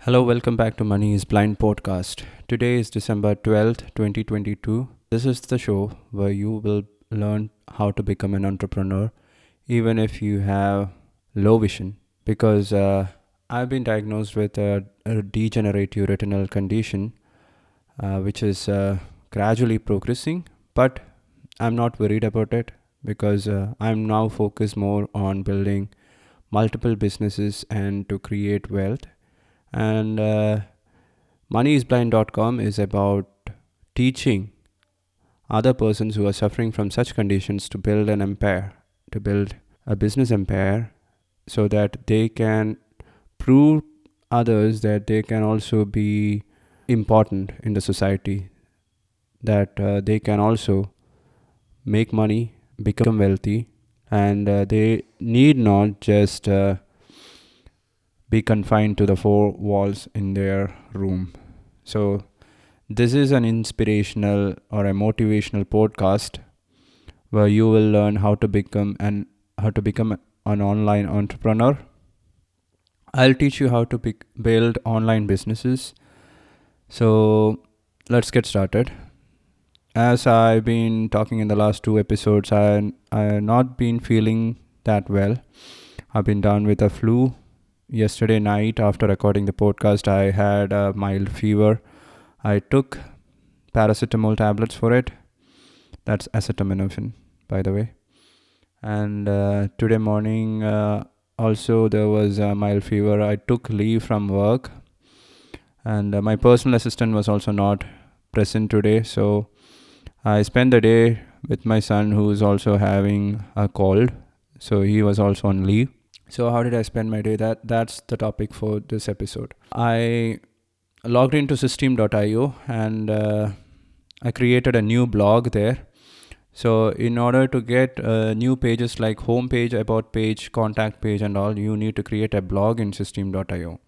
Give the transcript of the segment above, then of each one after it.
Hello, welcome back to Money is Blind podcast. Today is December 12th, 2022. This is the show where you will learn how to become an entrepreneur even if you have low vision. Because I've been diagnosed with a degenerative retinal condition, which is gradually progressing, but I'm not worried about it because I'm now focused more on building multiple businesses and to create wealth. And moneyisblind.com is about teaching other persons who are suffering from such conditions to build an empire, to build a business empire, so that they can prove others that they can also be important in the society, that they can also make money, become wealthy, and they need not just be confined to the four walls in their room. So, this is an inspirational or a motivational podcast where you will learn how to become an online entrepreneur. I'll teach you how to build online businesses. So, let's get started. As I've been talking in the last two episodes, I have not been feeling that well. I've been down with a flu. Yesterday night, after recording the podcast, I had a mild fever. I took paracetamol tablets for it. That's acetaminophen, by the way. And today morning, also there was a mild fever. I took leave from work, and my personal assistant was also not present today. So I spent the day with my son, who is also having a cold. So he was also on leave. So how did I spend my day? That's the topic for this episode. I logged into system.io and I created a new blog there. So in order to get new pages like home page, about page, contact page and all, you need to create a blog in system.io.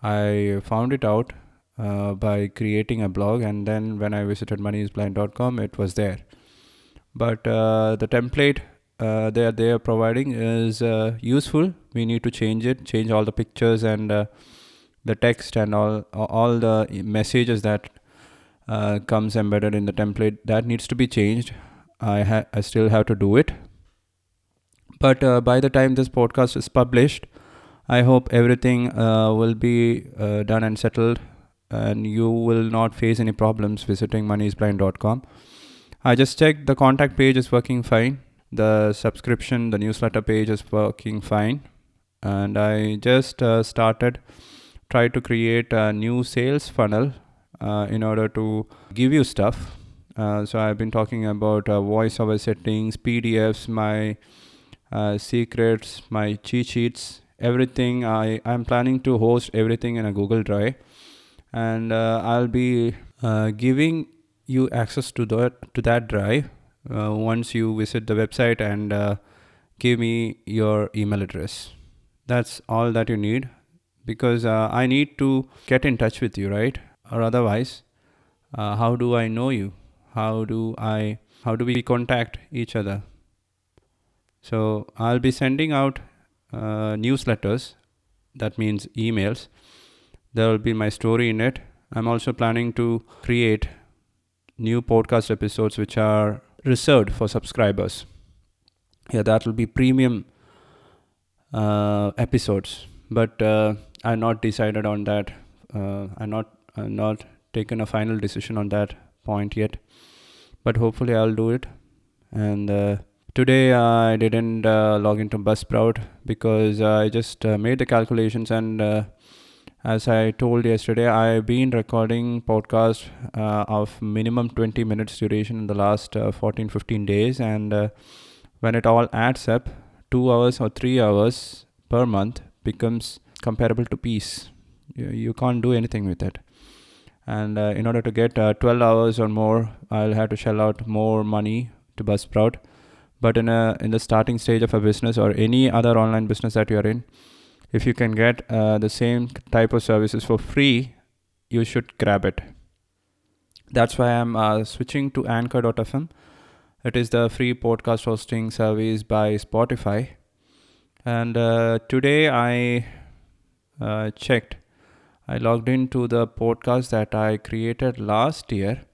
I found it out by creating a blog, and then when I visited moneyisblind.com, it was there. But the template they are providing is useful. We need to change all the pictures and the text and all the messages that comes embedded in the template. That needs to be changed. I still have to do it. But by the time this podcast is published, I hope everything will be done and settled, and you will not face any problems visiting moneyisblind.com. I just checked the contact page is working fine. The subscription, the newsletter page is working fine. And I just try to create a new sales funnel in order to give you stuff. So I've been talking about voiceover settings, PDFs, my secrets, my cheat sheets, everything. I'm planning to host everything in a Google Drive. And I'll be giving you access to that drive once you visit the website and give me your email address. That's all that you need, because I need to get in touch with you, right? Or otherwise, how do I know you? How do we contact each other? So I'll be sending out newsletters. That means emails. There will be my story in it. I'm also planning to create new podcast episodes which are reserved for subscribers. Yeah, that will be premium episodes, but I'm not decided on that. I'm not taken a final decision on that point yet, but hopefully I'll do it. And today I didn't log into Buzzsprout because I just made the calculations, and as I told yesterday, I've been recording podcast of minimum 20 minutes duration in the last 14-15 days, and when it all adds up, 2 hours or 3 hours per month becomes comparable to peace. You can't do anything with it. And in order to get 12 hours or more, I'll have to shell out more money to Buzzsprout. But in the starting stage of a business or any other online business that you're in, if you can get the same type of services for free, you should grab it. That's why I'm switching to anchor.fm. It is the free podcast hosting service by Spotify. And today I checked I logged into the podcast that I created last year.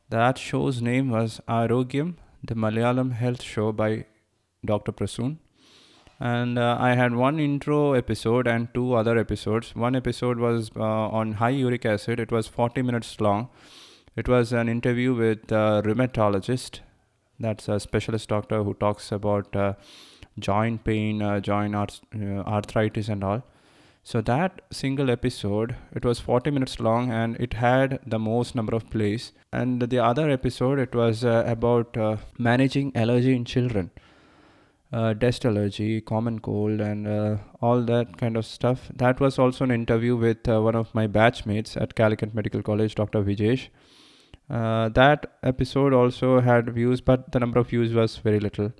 That show's name was Arogyam, the Malayalam health show by Dr. Prasoon. And I had one intro episode and two other episodes. One episode was on high uric acid. It was 40 minutes long. It was an interview with a rheumatologist. That's a specialist doctor who talks about joint pain, arthritis and all. So that single episode, it was 40 minutes long and it had the most number of plays. And the other episode, it was about managing allergy in children. Dust allergy, common cold, and all that kind of stuff. That was also an interview with one of my batchmates at Calicut Medical College, Dr. Vijesh. That episode also had views, but the number of views was very little.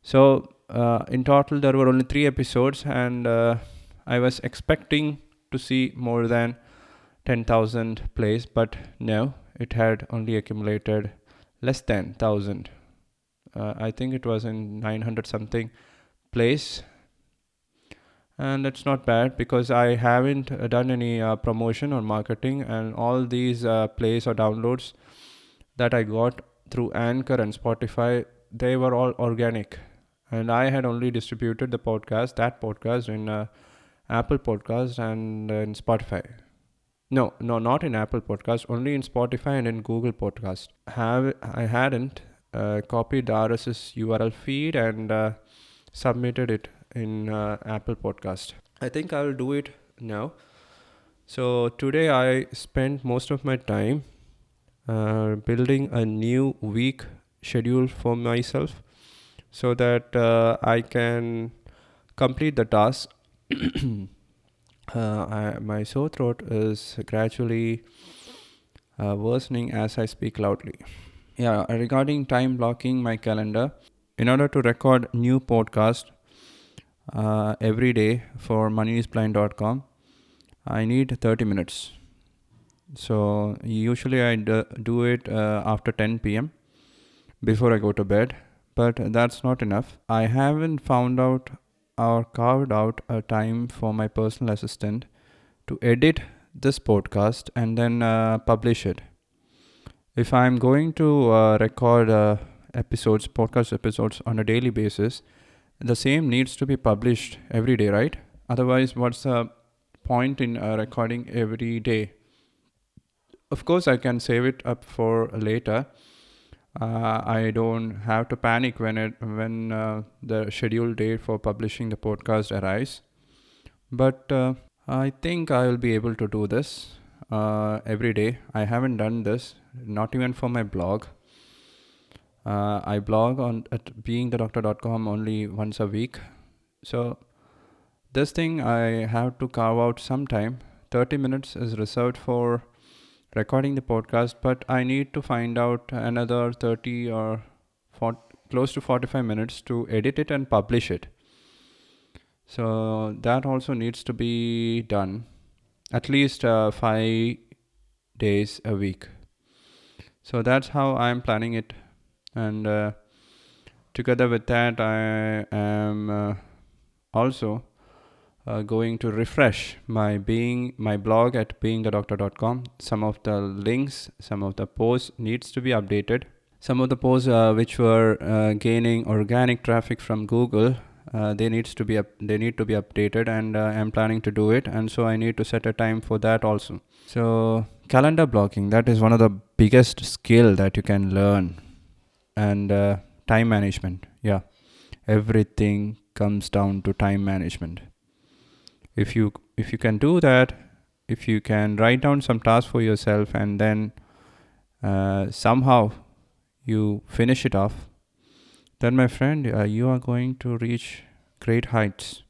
So in total, there were only 3 episodes, and I was expecting to see more than 10,000 plays, but no, it had only accumulated less than 1,000. I think it was in 900 something plays, and it's not bad because I haven't done any promotion or marketing, and all these plays or downloads that I got through Anchor and Spotify, they were all organic, and I had only distributed that podcast in Apple Podcast and in Spotify. No, not in Apple Podcast, only in Spotify and in Google Podcast. I hadn't copied the RSS URL feed and submitted it in Apple Podcast. I think I'll do it now. So today I spent most of my time building a new week schedule for myself so that I can complete the task. My sore throat is gradually worsening as I speak loudly. Yeah, regarding time blocking my calendar, in order to record new podcast every day for moneyisblind.com, I need 30 minutes. So usually I do it after 10 p.m. before I go to bed, but that's not enough. I haven't found out or carved out a time for my personal assistant to edit this podcast and then publish it. If I'm going to record podcast episodes on a daily basis, the same needs to be published every day, right? Otherwise, what's the point in recording every day? Of course, I can save it up for later. I don't have to panic when the scheduled date for publishing the podcast arrives. But I think I will be able to do this every day. I haven't done this, not even for my blog. I blog at beingthedoctor.com only once a week. So this thing I have to carve out some time. 30 minutes is reserved for recording the podcast, but I need to find out another 30 or close to 45 minutes to edit it and publish it. So that also needs to be done at least 5 days a week. So that's how I'm planning it. And together with that, I am also going to refresh my blog at beingthedoctor.com. Some of the links, some of the posts needs to be updated. Some of the posts which were gaining organic traffic from Google, they need to be updated, and I'm planning to do it, and so I need to set a time for that also. So calendar blocking, that is one of the biggest skill that you can learn. And time management, yeah, everything comes down to time management. If you can do that, if you can write down some tasks for yourself and then somehow you finish it off, then my friend, you are going to reach great heights,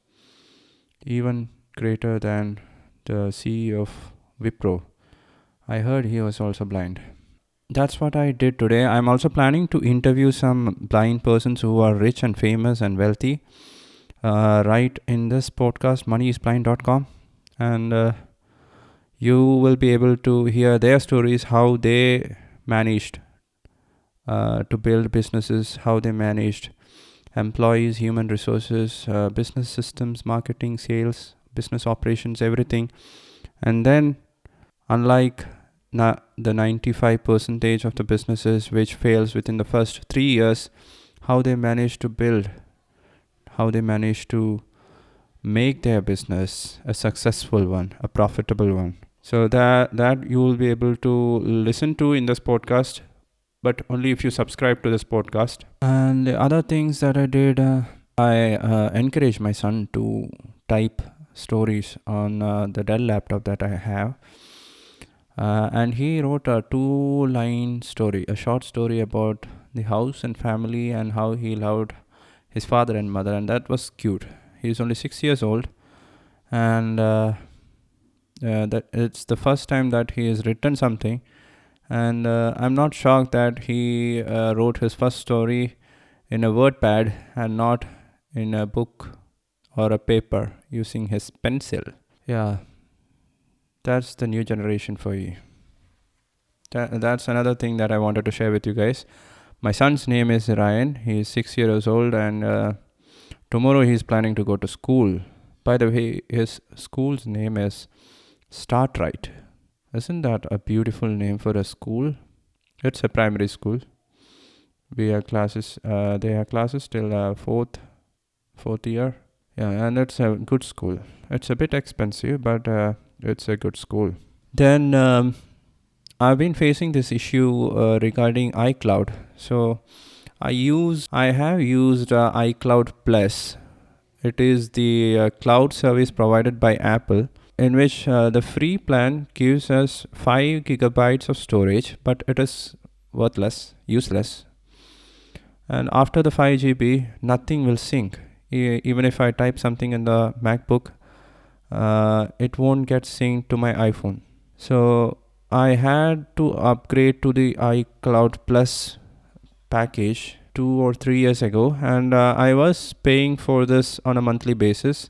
even greater than the CEO of Wipro. I heard he was also blind. That's what I did today. I'm also planning to interview some blind persons who are rich and famous and wealthy right in this podcast, moneyisblind.com. And you will be able to hear their stories, how they managed to build businesses, how they managed employees, human resources, business systems, marketing, sales, business operations, everything. And then, unlike the 95% of the businesses which fails within the first 3 years, how they manage to build, how they manage to make their business a successful one, a profitable one. So that you will be able to listen to in this podcast, but only if you subscribe to this podcast. And the other things that I did, I encouraged my son to type stories on the Dell laptop that I have. And he wrote a 2-line story, a short story about the house and family and how he loved his father and mother, and that was cute. He is only 6 years old, and that it's the first time that he has written something. And I'm not shocked that he wrote his first story in a WordPad and not in a book or a paper using his pencil. Yeah, that's the new generation for you. That's another thing that I wanted to share with you guys. My son's name is Ryan. He is 6 years old, and tomorrow he's planning to go to school. By the way, his school's name is Start Right. Isn't that a beautiful name for a school? It's a primary school. We have classes. They have classes till fourth year. Yeah, and it's a good school. It's a bit expensive, but it's a good school. Then I've been facing this issue regarding iCloud. So I have used iCloudplus. It is the cloud service provided by Apple, in which the free plan gives us 5 gigabytes of storage, but it is worthless, useless. And after the 5 GB, nothing will sync. Even if I type something in the Macbook, it won't get synced to my iPhone. So I had to upgrade to the iCloudplus package 2 or 3 years ago, and I was paying for this on a monthly basis.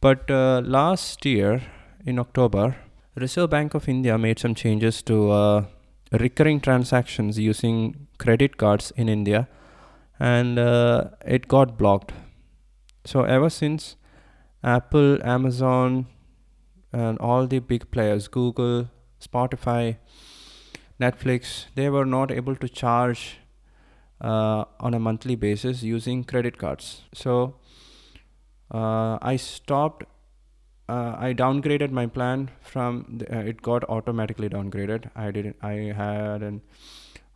But last year in October, Reserve Bank of India made some changes to recurring transactions using credit cards in India, and it got blocked. So ever since, Apple, Amazon, and all the big players, Google, Spotify, Netflix, they were not able to charge on a monthly basis using credit cards. So I stopped. I downgraded my plan from. It got automatically downgraded. I didn't. I had an.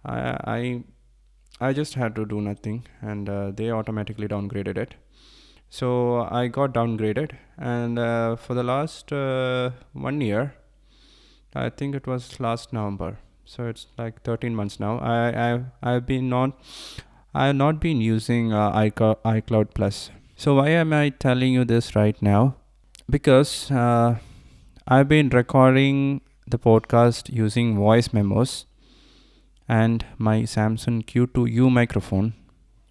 I just had to do nothing, and they automatically downgraded it. So I got downgraded, and for the last 1 year, I think it was last November. So it's like 13 months now. I have not been using iCloud Plus. So why am I telling you this right now? Because I've been recording the podcast using voice memos and my Samsung Q2U microphone.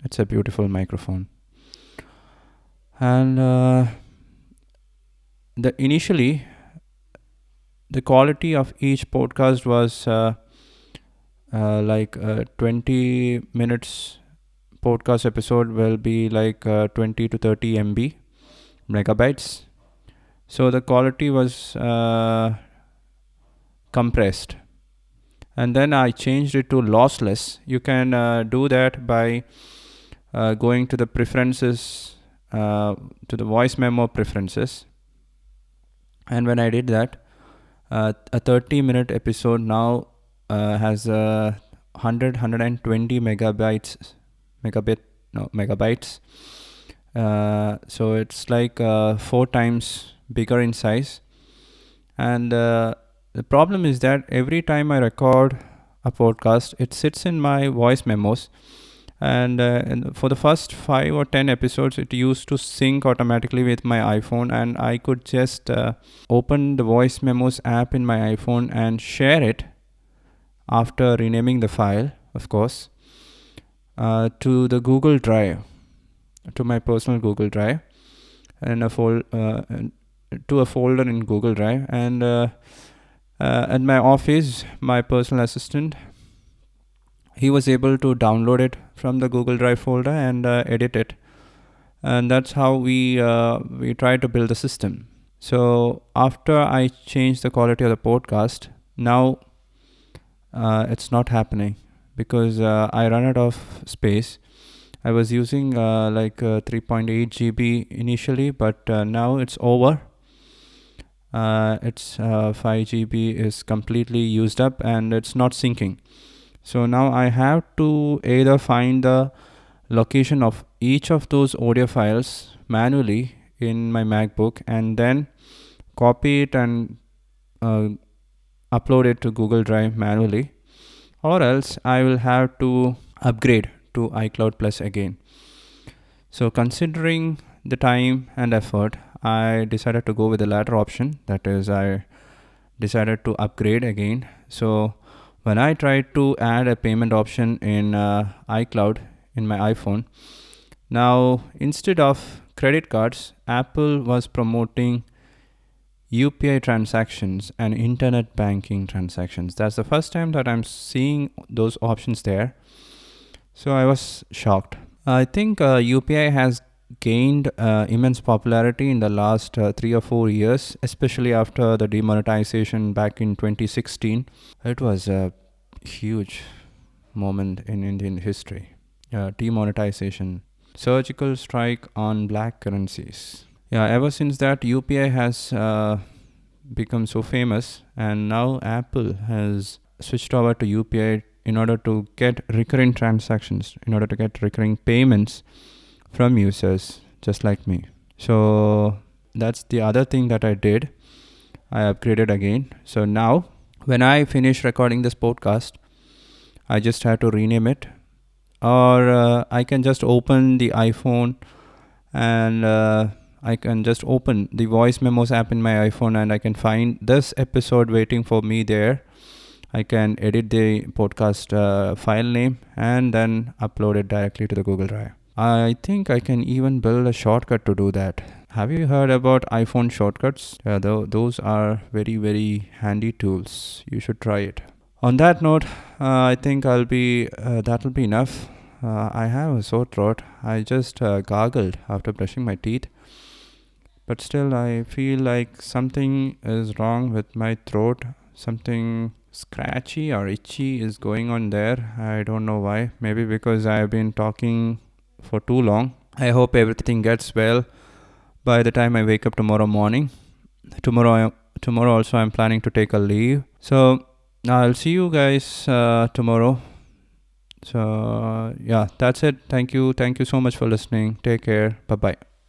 It's a beautiful microphone. And initially, the quality of each podcast was like 20 minutes podcast episode will be like 20 to 30 MB megabytes. So the quality was compressed, and then I changed it to lossless. You can do that by going to the preferences, to the voice memo preferences. And when I did that, a 30-minute episode now has 120 megabytes. So it's like 4 times bigger in size. And the problem is that every time I record a podcast, it sits in my voice memos. And for the first 5 or 10 episodes, it used to sync automatically with my iPhone, and I could just open the voice memos app in my iPhone and share it after renaming the file, of course, to the Google Drive, to my personal Google Drive, and to a folder in Google Drive. And at my office, my personal assistant, he was able to download it from the Google Drive folder and edit it. And that's how we try to build the system. So after I changed the quality of the podcast, now it's not happening because I run out of space. I was using 3.8 GB initially, but now it's over. It's 5 GB is completely used up and it's not syncing. So now I have to either find the location of each of those audio files manually in my MacBook and then copy it and uh, upload it to Google Drive manually, or else I will have to upgrade to iCloudplus again. So considering the time and effort, I decided to go with the latter option. That is, I decided to upgrade again. So when I tried to add a payment option in iCloud in my iPhone, now instead of credit cards, Apple was promoting UPI transactions and internet banking transactions. That's the first time that I'm seeing those options there. So I was shocked. I think UPI has gained immense popularity in the last 3 or 4 years, especially after the demonetization back in 2016. It was a huge moment in Indian history. Demonetization, surgical strike on black currencies. Yeah, ever since that, UPI has become so famous, and now Apple has switched over to UPI in order to get recurring transactions, in order to get recurring payments from users just like me. So that's the other thing that I did. I upgraded again. So now, when I finish recording this podcast, I just have to rename it, or I can just open the iPhone and I can just open the Voice Memos app in my iPhone and I can find this episode waiting for me there. I can edit the podcast file name and then upload it directly to the Google Drive. I think I can even build a shortcut to do that. Have you heard about iPhone shortcuts? Yeah, those are very, very handy tools. You should try it. On that note, I think that'll be enough. I have a sore throat. I just gargled after brushing my teeth. But still, I feel like something is wrong with my throat. Something scratchy or itchy is going on there. I don't know why. Maybe because I've been talking for too long. I hope everything gets well by the time I wake up tomorrow morning. Tomorrow also I'm planning to take a leave. So I'll see you guys tomorrow. So yeah, that's it. Thank you so much for listening. Take care. Bye bye.